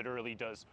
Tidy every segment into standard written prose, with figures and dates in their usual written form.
literally does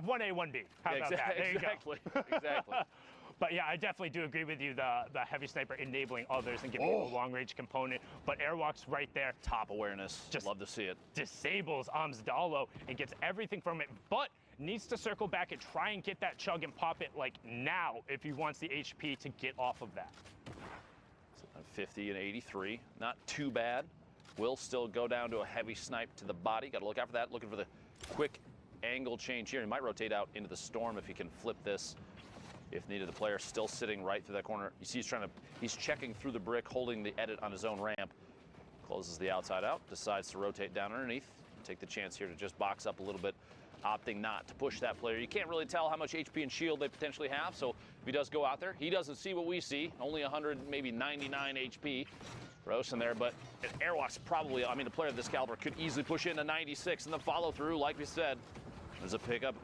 one A, one B. How about that? There exactly. you go. Exactly. But yeah, I definitely do agree with you. The heavy sniper enabling others and giving you a long range component. But Airwalk's right there. Top awareness. Just love to see it. Disables Amzdalo and gets everything from it, but needs to circle back and try and get that chug and pop it like now if he wants the HP to get off of that. So 50 and 83, not too bad. Will still go down to a heavy snipe to the body. Got to look out for that. Looking for the quick angle change here. He might rotate out into the storm if he can flip this. If needed, the player still sitting right through that corner. You see he's checking through the brick, holding the edit on his own ramp. Closes the outside out, decides to rotate down underneath. Take the chance here to just box up a little bit, opting not to push that player. You can't really tell how much HP and shield they potentially have, so if he does go out there, he doesn't see what we see. Only 100, maybe 99 HP. Roast in there, but Airwalk's probably, I mean, a player of this caliber could easily push into 96 and the follow through, like we said. There's a pickup.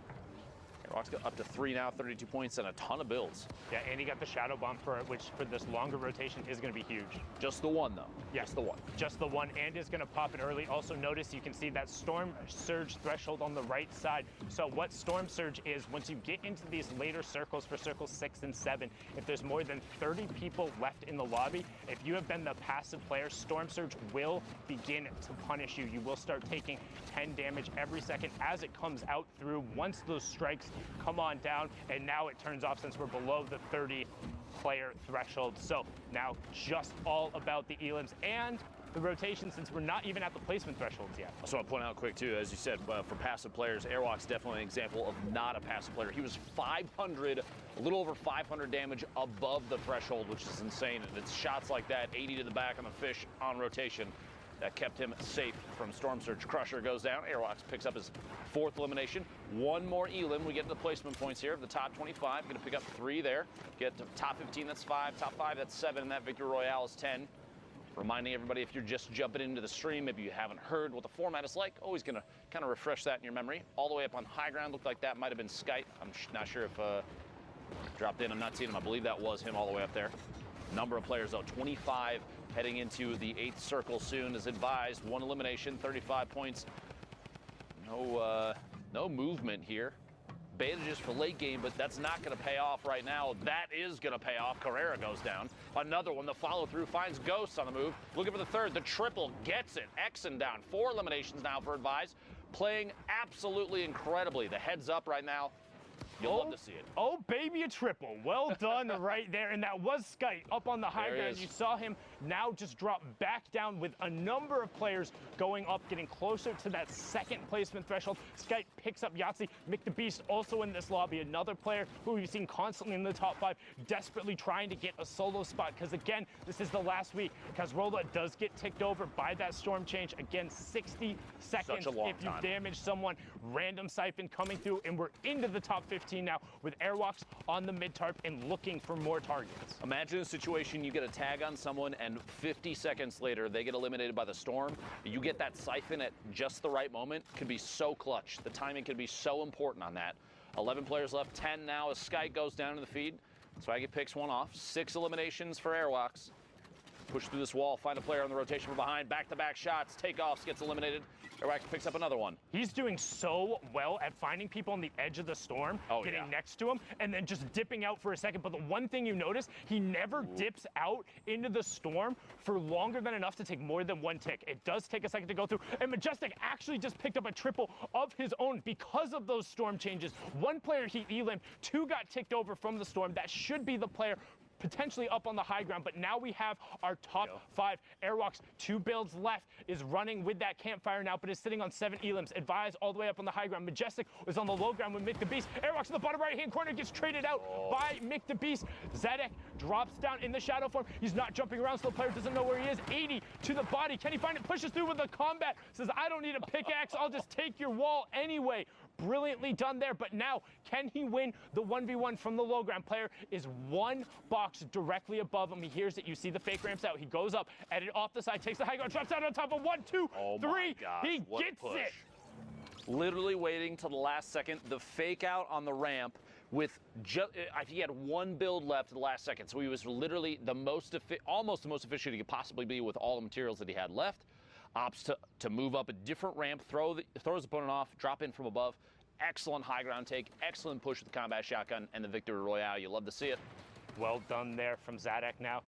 Airwalk's got up to 3 now, 32 points, and a ton of builds. Yeah, and he got the Shadow Bomb for it, which for this longer rotation is going to be huge. Just the one, though. Yeah, just the one. Just the one, and is going to pop it early. Also notice you can see that Storm Surge threshold on the right side. So what Storm Surge is, once you get into these later circles for circles 6 and 7, if there's more than 30 people left in the lobby, if you have been the passive player, Storm Surge will begin to punish you. You will start taking 10 damage every second as it comes out through. Once those strikes come on down, and now it turns off since we're below the 30 player threshold. So now just all about the elims and the rotation, since we're not even at the placement thresholds yet. I just want to point out quick too, as you said, for passive players, Airwalk's definitely an example of not a passive player. He was 500, a little over 500 damage above the threshold, which is insane. And it's shots like that, 80 to the back on the fish on rotation, that kept him safe from Storm Surge. Crusher goes down. Airwalks picks up his 4th elimination. One more elim. We get to the placement points here. The top 25, going to pick up 3 there. Get to top 15, that's 5. Top 5, that's 7. And that Victory Royale is 10. Reminding everybody, if you're just jumping into the stream, maybe you haven't heard what the format is like, always going to kind of refresh that in your memory. All the way up on high ground, looked like that might have been Skype. I'm not sure if dropped in. I'm not seeing him. I believe that was him all the way up there. Number of players, though, 25 heading into the 8th circle soon, as advised. 1 elimination, 35 points. No movement here. Bandages for late game, but that's not going to pay off right now. That is going to pay off. Carrera goes down. Another one, the follow-through, finds Ghosts on the move. Looking for the 3rd. The triple gets it. Exon down. 4 eliminations now for Advise. Playing absolutely incredibly. The heads up right now. You'll love to see it. Oh, baby, a triple. Well done right there. And that was Skype up on the high ground. You saw him now just drop back down with a number of players going up, getting closer to that 2nd placement threshold. Skype picks up Yahtzee. Mick the Beast also in this lobby. Another player who we've seen constantly in the top 5, desperately trying to get a solo spot. Because, again, this is the last week. Kazrola does get ticked over by that storm change. Again, 60 seconds if you damage someone. Random siphon coming through, and we're into the top 15 now with Airwalks on the mid-tarp and looking for more targets. Imagine a situation you get a tag on someone and 50 seconds later they get eliminated by the storm. You get that siphon at just the right moment. Could be so clutch. The timing could be so important on that. 11 players left, 10 now as Sky goes down to the feed. Swaggy picks one off. 6 eliminations for Airwalks. Push through this wall, find a player on the rotation from behind. Back-to-back shots, takeoffs, gets eliminated. Airwalks picks up another one. He's doing so well at finding people on the edge of the storm, getting next to him, and then just dipping out for a second. But the one thing you notice, he never dips out into the storm for longer than enough to take more than 1 tick. It does take a second to go through, and Majestic actually just picked up a triple of his own because of those storm changes. 1 player he elimed, 2 got ticked over from the storm. That should be the player potentially up on the high ground, but now we have our top 5. Airwalks, 2 builds left, is running with that campfire now, but is sitting on 7 elims. Advise all the way up on the high ground. Majestic was on the low ground with Mick the Beast. Airwalks in the bottom right-hand corner gets traded out by Mick the Beast. Zadek drops down in the shadow form. He's not jumping around, so the player doesn't know where he is. 80 to the body. Can he find it? Pushes through with the combat. Says, I don't need a pickaxe. I'll just take your wall anyway. Brilliantly done there, but now can he win the 1v1 from the low ground? Player is 1 box directly above him. He hears it. You see the fake ramps out. He goes up, edit off the side, takes the high ground, drops down on top of 1, 2, 3. He gets it. Literally waiting till the last second. The fake out on the ramp with I think he had 1 build left at the last second. So he was literally almost the most efficient he could possibly be with all the materials that he had left. Opts to move up a different ramp, throws his opponent off, drop in from above. Excellent high ground take, excellent push with the combat shotgun, and the victory royale. You love to see it. Well done there from Zadek now.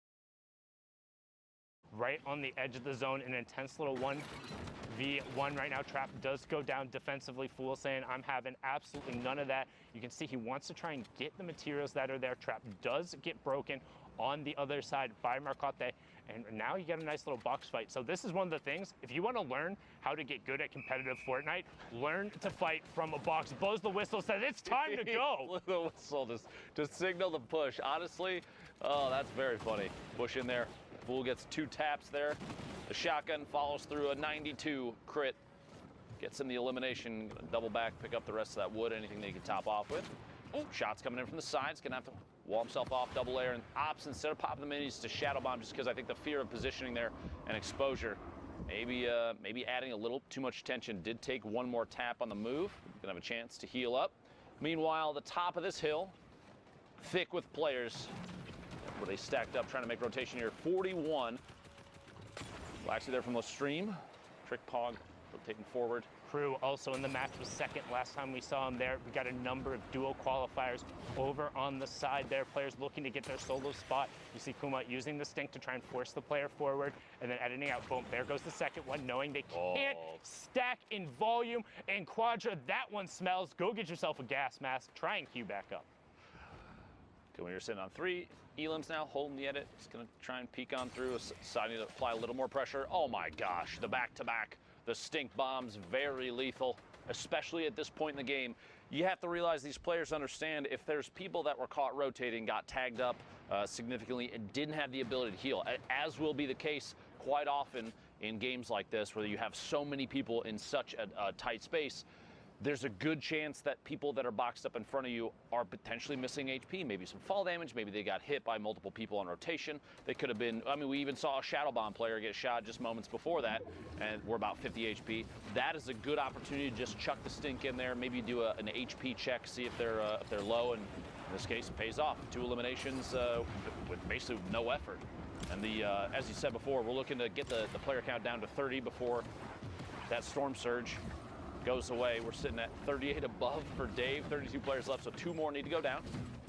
Right on the edge of the zone, an intense little 1v1 right now. Trap does go down defensively. Fool saying, I'm having absolutely none of that. You can see he wants to try and get the materials that are there. Trap does get broken on the other side by Marcotte. And now you get a nice little box fight. So this is one of the things, if you want to learn how to get good at competitive Fortnite, learn to fight from a box. Blows the whistle, says it's time to go. The whistle just signal the push. Honestly, oh, that's very funny. Push in there. Fool gets 2 taps there. The shotgun follows through a 92 crit. Gets him the elimination. Double back, pick up the rest of that wood, anything that he can top off with. Oh, shots coming in from the sides. Gonna have to wall himself off, double air, and ops instead of popping the minis to shadow bomb, just because I think the fear of positioning there and exposure, maybe adding a little too much attention. Did take 1 more tap on the move. Gonna have a chance to heal up. Meanwhile, the top of this hill, thick with players, where they stacked up trying to make rotation here. 41. Waxy there from the stream. Trick Pog rotating forward. Crew also in the match was second last time we saw him there. We got a number of dual qualifiers over on the side there. Players looking to get their solo spot. You see Kuma using the stink to try and force the player forward and then editing out. Boom, there goes the second one, knowing they can't stack in volume. And Quadra, that one smells. Go get yourself a gas mask. Try and queue back up. Good when you're sitting on 3 elims now, holding the edit. He's going to try and peek on through, deciding to apply a little more pressure. Oh my gosh, the back-to-back. The stink bombs, very lethal, especially at this point in the game. You have to realize these players understand if there's people that were caught rotating, got tagged up significantly, and didn't have the ability to heal, as will be the case quite often in games like this, where you have so many people in such a tight space. There's a good chance that people that are boxed up in front of you are potentially missing HP, maybe some fall damage, maybe they got hit by multiple people on rotation. They could have been, I mean, we even saw a Shadow Bomb player get shot just moments before that, and we're about 50 HP. That is a good opportunity to just chuck the stink in there, maybe do an HP check, see if they're low, and in this case, it pays off. 2 eliminations with basically no effort. And as you said before, we're looking to get the player count down to 30 before that storm surge goes away. We're sitting at 38 above for Dave, 32 players left, so 2 more need to go down.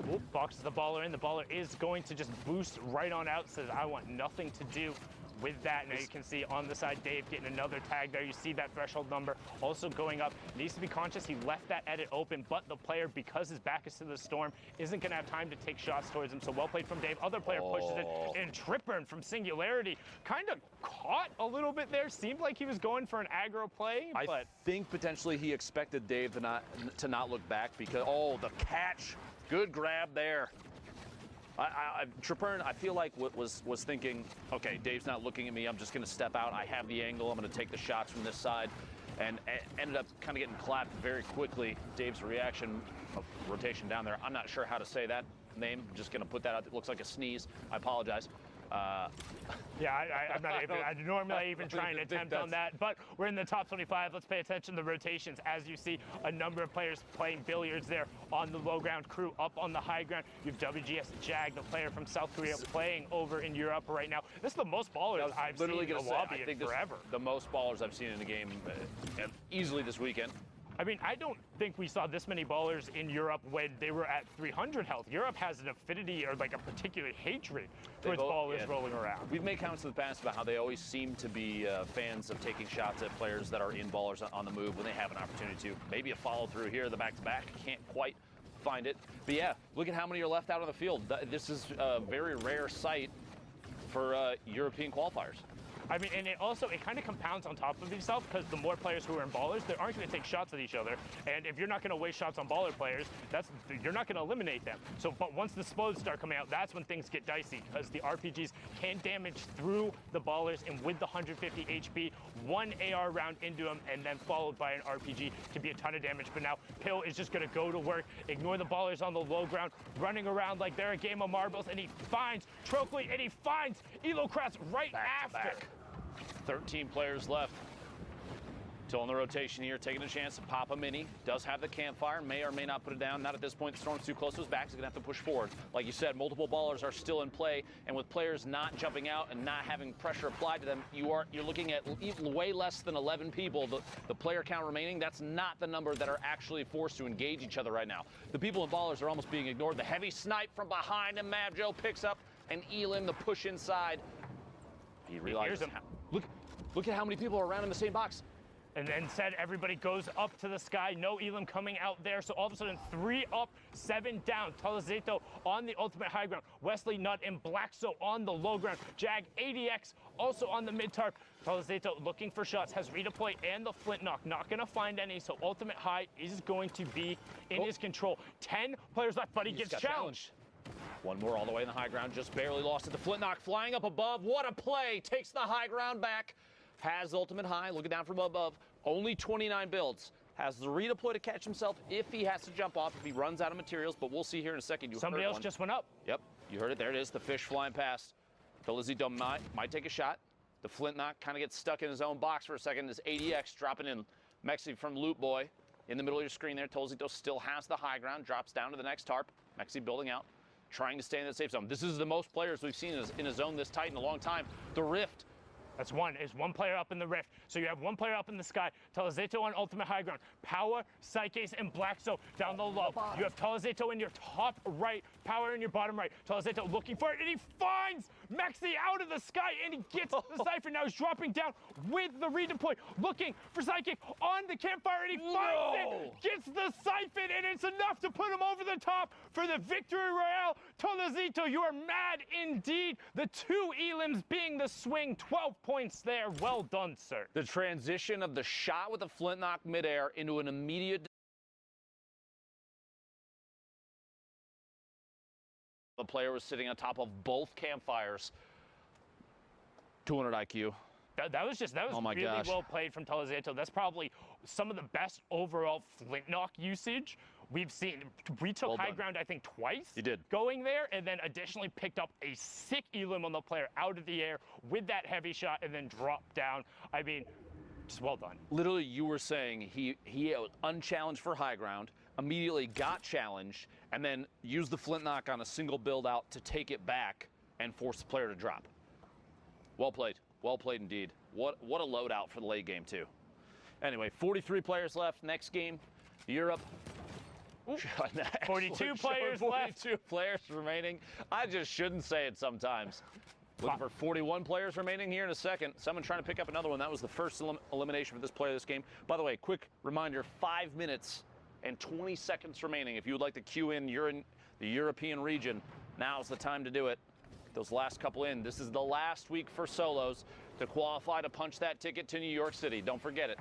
Oop, boxes the baller in. The baller is going to just boost right on out, says I want nothing to do with that. Now you can see on the side, Dave getting another tag there. You see that threshold number also going up. Needs to be conscious. He left that edit open, but the player, because his back is to the storm, isn't going to have time to take shots towards him. So well played from Dave. Other player pushes it, and Tripburn from Singularity kind of caught a little bit there. Seemed like he was going for an aggro play, but I think potentially he expected Dave to not look back because, the catch. Good grab there. Tripurn, I feel like was thinking, okay, Dave's not looking at me. I'm just going to step out. I have the angle. I'm going to take the shots from this side, and ended up kind of getting clapped very quickly. Dave's reaction of rotation down there. I'm not sure how to say that name. I'm just going to put that out. It looks like a sneeze. I apologize. Yeah, I'm not even, I normally even try and attempt on that, but we're in the top 25. Let's pay attention to the rotations. As you see, a number of players playing billiards there on the low ground. Crew up on the high ground. You have WGS Jag, the player from South Korea, playing over in Europe right now. This is the most ballers I've seen in the lobby in forever. The most ballers I've seen in the game easily this weekend. I mean, I don't think we saw this many ballers in Europe when they were at 300 health. Europe has an affinity or like a particular hatred towards ballers rolling around. We've made comments in the past about how they always seem to be fans of taking shots at players that are in ballers on the move when they have an opportunity to. Maybe a follow through here, the back-to-back. Can't quite find it. But yeah, look at how many are left out on the field. This is a very rare sight for European qualifiers. I mean, and it kind of compounds on top of itself, because the more players who are in ballers, they aren't going to take shots at each other. And if you're not going to waste shots on baller players, you're not going to eliminate them. So, but once the explodes start coming out, that's when things get dicey, because the RPGs can damage through the ballers, and with the 150 HP, one AR round into them, and then followed by an RPG to be a ton of damage. But now Pill is just going to go to work, ignore the ballers on the low ground, running around like they're a game of marbles, and he finds Trockley, and he finds Elocrats right after. 13 players left. Still in the rotation here, taking a chance to pop a mini. Does have the campfire, may or may not put it down. Not at this point. The Storm's too close to his back. He's going to have to push forward. Like you said, multiple ballers are still in play, and with players not jumping out and not having pressure applied to them, you're looking at way less than 11 people. The player count remaining, that's not the number that are actually forced to engage each other right now. The people in ballers are almost being ignored. The heavy snipe from behind, and Mavjo picks up an Elim, the push inside. He realizes Look at how many people are around in the same box. And then said everybody goes up to the sky. No Elim coming out there. So all of a sudden, 3 up, 7 down. Talazeto on the ultimate high ground. Wesley Nutt and Blackso on the low ground. Jag ADX also on the mid tarp. Talazeto looking for shots. Has redeploy and the flint knock. Not going to find any. So ultimate high is going to be in his control. 10 players left, but he gets challenged. One more all the way in the high ground. Just barely lost it. The flint knock flying up above. What a play. Takes the high ground back. Has ultimate high, looking down from above, only 29 builds. Has the redeploy to catch himself if he has to jump off, if he runs out of materials, but we'll see here in a second. Somebody else just went up. Yep, you heard it. There it is, the fish flying past. Felizito might take a shot. The flint knock kind of gets stuck in his own box for a second. This ADX dropping in. Mexi from Loot Boy in the middle of your screen there. Tolzito still has the high ground, drops down to the next tarp. Mexi building out, trying to stay in the safe zone. This is the most players we've seen in a zone this tight in a long time. The Rift. That's one. Is one player up in the rift. So you have one player up in the sky. Talazeto on ultimate high ground. Power, Psyches, and Blackso down the low. You have Talazeto in your top right. Power in your bottom right. Talazeto looking for it, and he finds Mexi out of the sky, and he gets the Cypher. Now he's dropping down with the redeploy, looking for Psychic on the campfire, and he finds it. Gets the Siphon, and it's enough to put him over the top for the victory royale. Talazito, you are mad indeed. The 2 Elims being the swing. 12 points there. Well done, sir. The transition of the shot with the flint knock midair into an immediate. The player was sitting on top of both campfires. 200 IQ. That was really well played from Talazeto. That's probably some of the best overall flint knock usage we've seen. We took high ground, I think, twice. You did. Going there, and then additionally picked up a sick Elim on the player out of the air with that heavy shot, and then dropped down. I mean, just well done. Literally, you were saying he was unchallenged for high ground, immediately got challenged, and then used the flint knock on a single build out to take it back and force the player to drop. Well played. Well played indeed. What a loadout for the late game, too. Anyway, 43 players left. Next game, Europe. 42 players left. 42 players remaining. I just shouldn't say it sometimes. Looking for 41 players remaining here in a second. Someone trying to pick up another one. That was the first elimination for this player of this game. By the way, quick reminder, 5 minutes and 20 seconds remaining. If you would like to queue in, you're in the European region, now's the time to do it. Those last couple in. This is the last week for solos to qualify to punch that ticket to New York City. Don't forget it.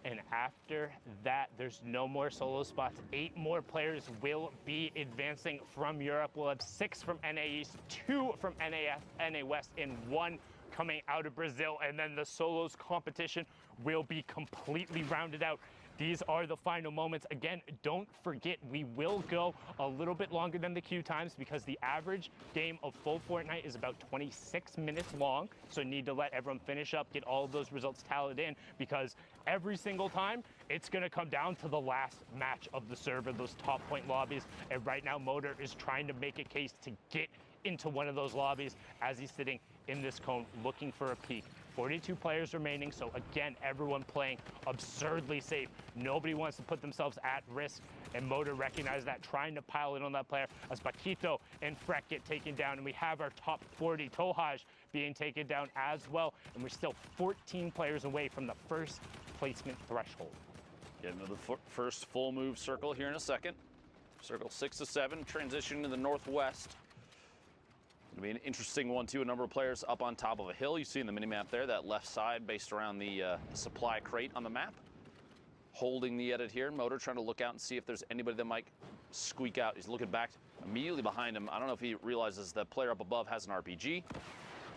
And after that, there's no more solo spots. 8 more players will be advancing from Europe. We'll have 6 from NA East, 2 from NA West, and 1 coming out of Brazil. And then the solos competition will be completely rounded out. These are the final moments. Again, don't forget, we will go a little bit longer than the queue times because the average game of full Fortnite is about 26 minutes long. So need to let everyone finish up, get all of those results tallied in, because every single time it's going to come down to the last match of the server, those top point lobbies. And right now, Motor is trying to make a case to get into one of those lobbies as he's sitting in this cone looking for a peek. 42 players remaining, so again, everyone playing absurdly safe. Nobody wants to put themselves at risk, and Motor recognized that, trying to pile in on that player as Paquito and Freck get taken down, and we have our top 40, Tohaj, being taken down as well, and we're still 14 players away from the first placement threshold. Get into the first full move circle here in a second. Circle 6 to 7, transition to the northwest. It'll be an interesting one, too. A number of players up on top of a hill. You see in the mini-map there, that left side based around the supply crate on the map. Holding the edit here. Motor trying to look out and see if there's anybody that might squeak out. He's looking back immediately behind him. I don't know if he realizes the player up above has an RPG.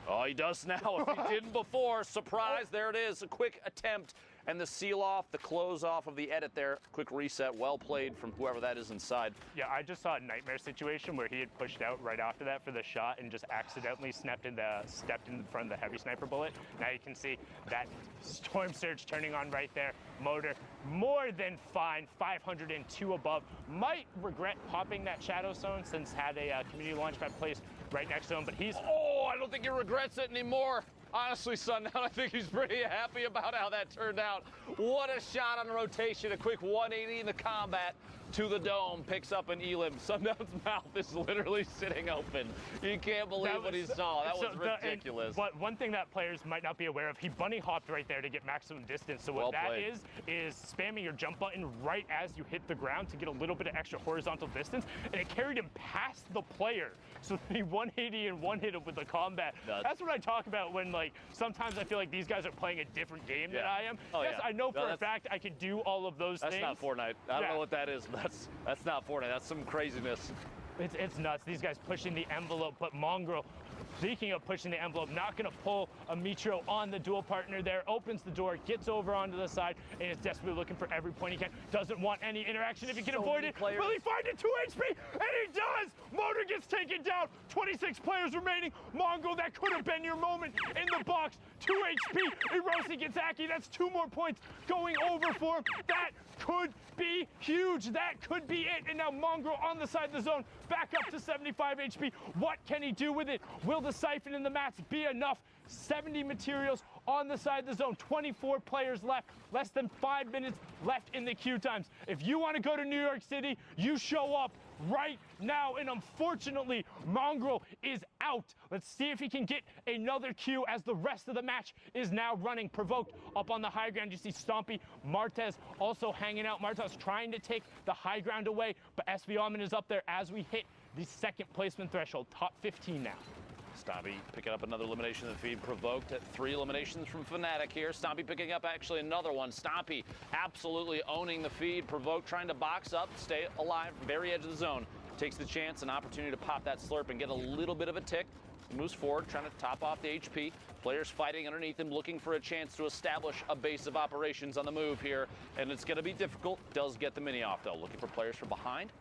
Oh, he does now. If he didn't before, surprise, there it is. A quick attempt. And the seal off, the close off of the edit there. Quick reset, well played from whoever that is inside. Yeah, I just saw a nightmare situation where he had pushed out right after that for the shot and just accidentally stepped in front of the heavy sniper bullet. Now you can see that storm surge turning on right there. Motor more than fine, 502 above. Might regret popping that shadow zone since had a community launchpad placed right next to him, but he's... Oh, I don't think he regrets it anymore. Honestly, Sundown, I think he's pretty happy about how that turned out. What a shot on rotation, a quick 180 in the combat to the dome, picks up an elim. Sundown's mouth is literally sitting open. You can't believe what he saw. That was ridiculous. But one thing that players might not be aware of, he bunny hopped right there to get maximum distance. So what that is spamming your jump button right as you hit the ground to get a little bit of extra horizontal distance, and it carried him past the player. So he 180 and one hit him with the combat. That's what I talk about when, like, sometimes I feel like these guys are playing a different game than I am. Oh, yes, I know for a fact I could do all of those things. That's not Fortnite. I don't know what that is, but that's not Fortnite. That's some craziness. It's nuts. These guys pushing the envelope, but Mongrel, speaking of pushing the envelope, not going to pull a Mitro on the dual partner there, opens the door, gets over onto the side, and is desperately looking for every point he can. Doesn't want any interaction if he can avoid it. Will he find it? 2 HP? And he does! Motor gets taken down. 26 players remaining. Mongrel, that could have been your moment in the box. 2 HP. Erosi gets Aki. That's 2 more points going over for him. That could be huge. That could be it. And now Mongrel on the side of the zone, back up to 75 HP. What can he do with it? Will the siphon in the mats be enough? 70 materials on the side of the zone. 24 players left. Less than 5 minutes left in the queue times. If you want to go to New York City, you show up right now. And unfortunately, Mongrel is out. Let's see if he can get another queue as the rest of the match is now running. Provoked up on the high ground. You see Stompy, Martez also hanging out. Martez trying to take the high ground away, but SV Alman is up there as we hit the second placement threshold. Top 15 now. Stompy picking up another elimination in the feed. Provoked at 3 eliminations from Fnatic here. Stompy picking up actually another one. Stompy absolutely owning the feed. Provoked trying to box up, stay alive, very edge of the zone. Takes the chance, an opportunity to pop that slurp and get a little bit of a tick. Moves forward, trying to top off the HP. Players fighting underneath him, looking for a chance to establish a base of operations on the move here. And it's going to be difficult. Does get the mini off, though. Looking for players from behind.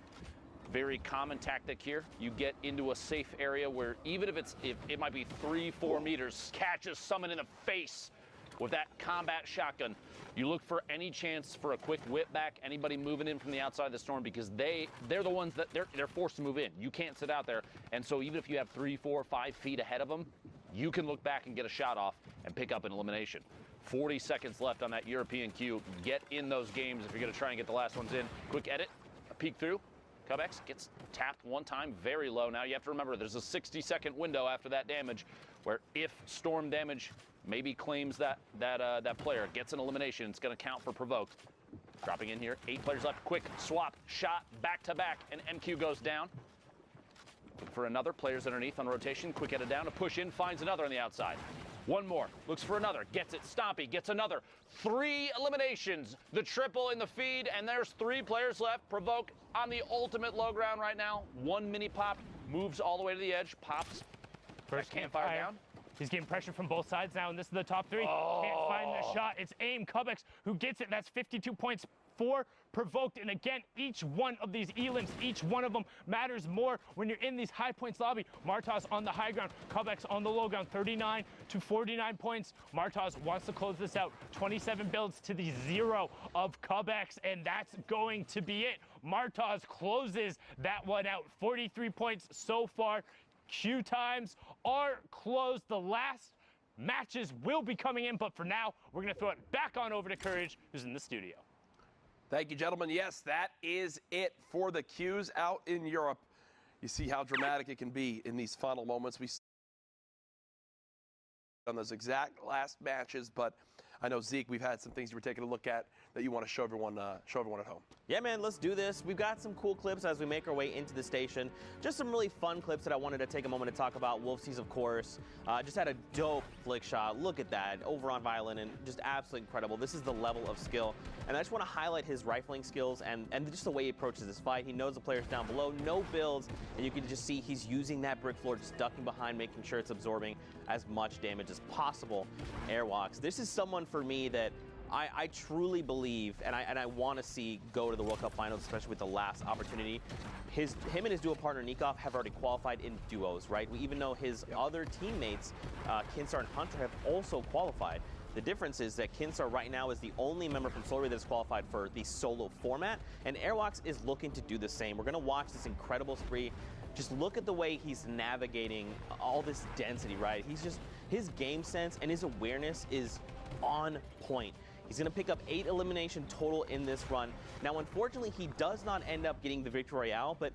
Very common tactic here. You get into a safe area where even if it might be 3-4 meters, catches someone in the face with that combat shotgun. You look for any chance for a quick whip back, anybody moving in from the outside of the storm, because they're the ones that they're forced to move in. You can't sit out there. And so even if you have 3, 4, 5 feet ahead of them, you can look back and get a shot off and pick up an elimination. 40 seconds left on that European queue. Get in those games if you're going to try and get the last ones in. Quick edit, a peek through. Cubex gets tapped one time, very low. Now you have to remember there's a 60-second window after that damage where if storm damage maybe claims that player gets an elimination, it's going to count for provoked. Dropping in here, 8 players left. Quick swap, shot, back to back, and MQ goes down. Looking for another, players underneath on rotation. Quick headed down, a push in, finds another on the outside. One more, looks for another, gets it. Stompy gets another. 3 eliminations, the triple in the feed, and there's 3 players left. Provoke on the ultimate low ground right now. 1 mini pop, moves all the way to the edge, pops. First campfire down. He's getting pressure from both sides now, and this is the top 3. Can't find the shot. It's AIM Cubex who gets it. That's 52 points for Provoked. And again, each one of these elims, each one of them matters more when you're in these high points lobby. Martaz on the high ground, Cubex on the low ground, 39 to 49 points. Martaz wants to close this out. 27 builds to the 0 of Cubex, and that's going to be it. Martaz closes that one out. 43 points so far. Queue times are closed. The last matches will be coming in, but for now, we're going to throw it back on over to Courage, who's in the studio. Thank you, gentlemen. Yes, that is it for the queues out in Europe. You see how dramatic it can be in these final moments. We on those exact last matches, but I know, Zeke, we've had some things you were taking a look at that you want to show everyone at home. Yeah, man, let's do this. We've got some cool clips as we make our way into the station. Just some really fun clips that I wanted to take a moment to talk about. Wolfsies, of course, just had a dope flick shot. Look at that, over on Violin, and just absolutely incredible. This is the level of skill. And I just want to highlight his rifling skills and just the way he approaches this fight. He knows the players down below, no builds, and you can just see he's using that brick floor, just ducking behind, making sure it's absorbing as much damage as possible. Airwalks. This is someone for me that I truly believe, and I want to see go to the World Cup Finals, especially with the last opportunity. Him and his duo partner Nikov have already qualified in duos, right? We even know his other teammates, Kinsar and Hunter, have also qualified. The difference is that Kinsar right now is the only member from Solary that has qualified for the solo format, and Airwalks is looking to do the same. We're going to watch this incredible spree. Just look at the way he's navigating all this density, right? His game sense and his awareness is on point. He's going to pick up 8 elimination total in this run. Now, unfortunately, he does not end up getting the Victory Royale, but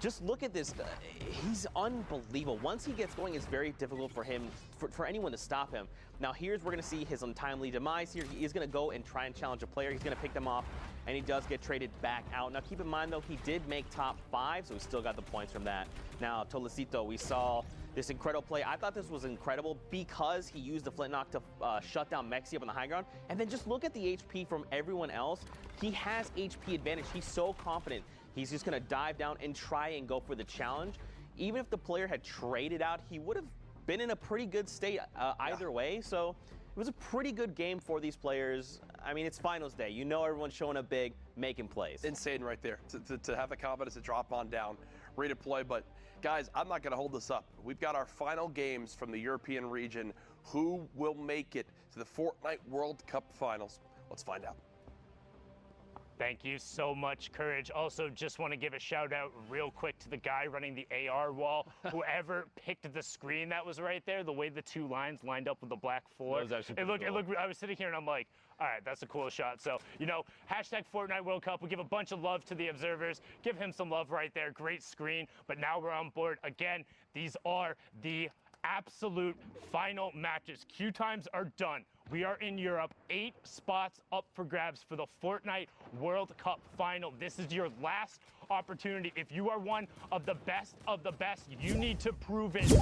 just look at this. He's unbelievable. Once he gets going, it's very difficult for him, for anyone to stop him. Now, we're going to see his untimely demise here. He is going to go and try and challenge a player. He's going to pick them off, and he does get traded back out. Now, keep in mind, though, he did make top 5, so he still got the points from that. Now, Tolecito, we saw this incredible play. I thought this was incredible because he used the flintlock to shut down Mexi up on the high ground. And then just look at the HP from everyone else. He has HP advantage. He's so confident. He's just going to dive down and try and go for the challenge. Even if the player had traded out, he would have been in a pretty good state either way. So it was a pretty good game for these players. I mean, it's finals day. You know everyone's showing up big, making plays. Insane right there. To have the confidence to drop on down, redeploy. But guys, I'm not going to hold this up. We've got our final games from the European region. Who will make it to the Fortnite World Cup Finals? Let's find out. Thank you so much, Courage. Also, just want to give a shout out real quick to the guy running the AR wall. Whoever picked the screen that was right there, the way the 2 lines lined up with the black floor. That was actually it looked, I was sitting here and I'm like, all right, that's a cool shot. So, you know, hashtag Fortnite World Cup. We give a bunch of love to the observers. Give him some love right there. Great screen. But now we're on board. Again, these are the absolute final matches. Queue times are done. We are in Europe. 8 spots up for grabs for the Fortnite World Cup final. This is your last opportunity. If you are one of the best, you need to prove it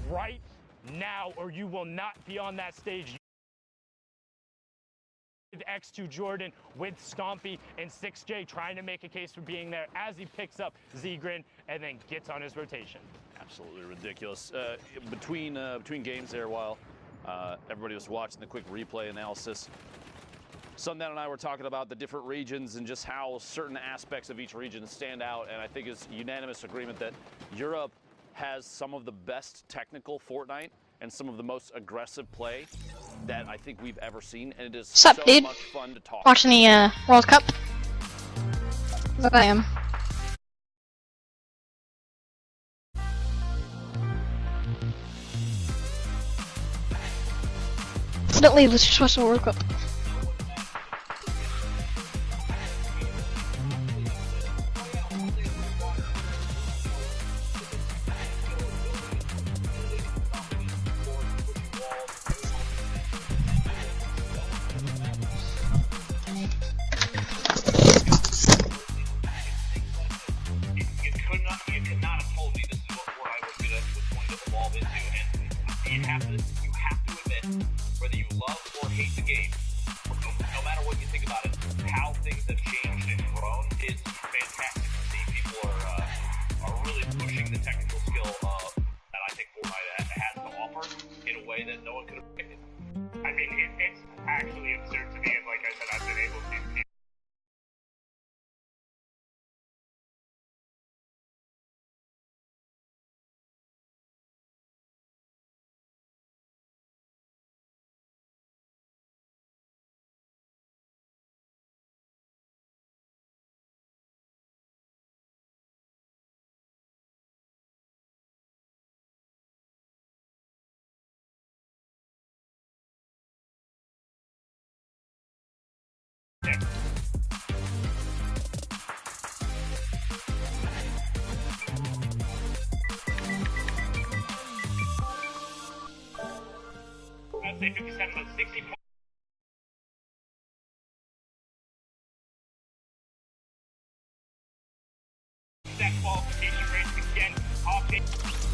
right now, or you will not be on that stage. X2 Jordan with Stompy and 6J trying to make a case for being there as he picks up Zegrin and then gets on his rotation. Absolutely ridiculous. Between games there, while everybody was watching the quick replay analysis, Sundown and I were talking about the different regions and just how certain aspects of each region stand out, and I think it's unanimous agreement that Europe has some of the best technical Fortnite and some of the most aggressive play that I think we've ever seen, and it is Sup, so dude? much fun to talk Watching the World Cup. Look, I am. Don't leave, let's just watch the World Cup. You could not have told me this is what Fortnite was going to evolve into, and you have to admit, whether you love or hate the game, no matter what you think about it, how things have changed and grown is fantastic to see. People are really pushing the technical skill that I think Fortnite has to offer in a way that no one could have predicted. I mean, it's actually absurd to me, and like I said, I've been able to I'd say 57, but 60 that qualification race again.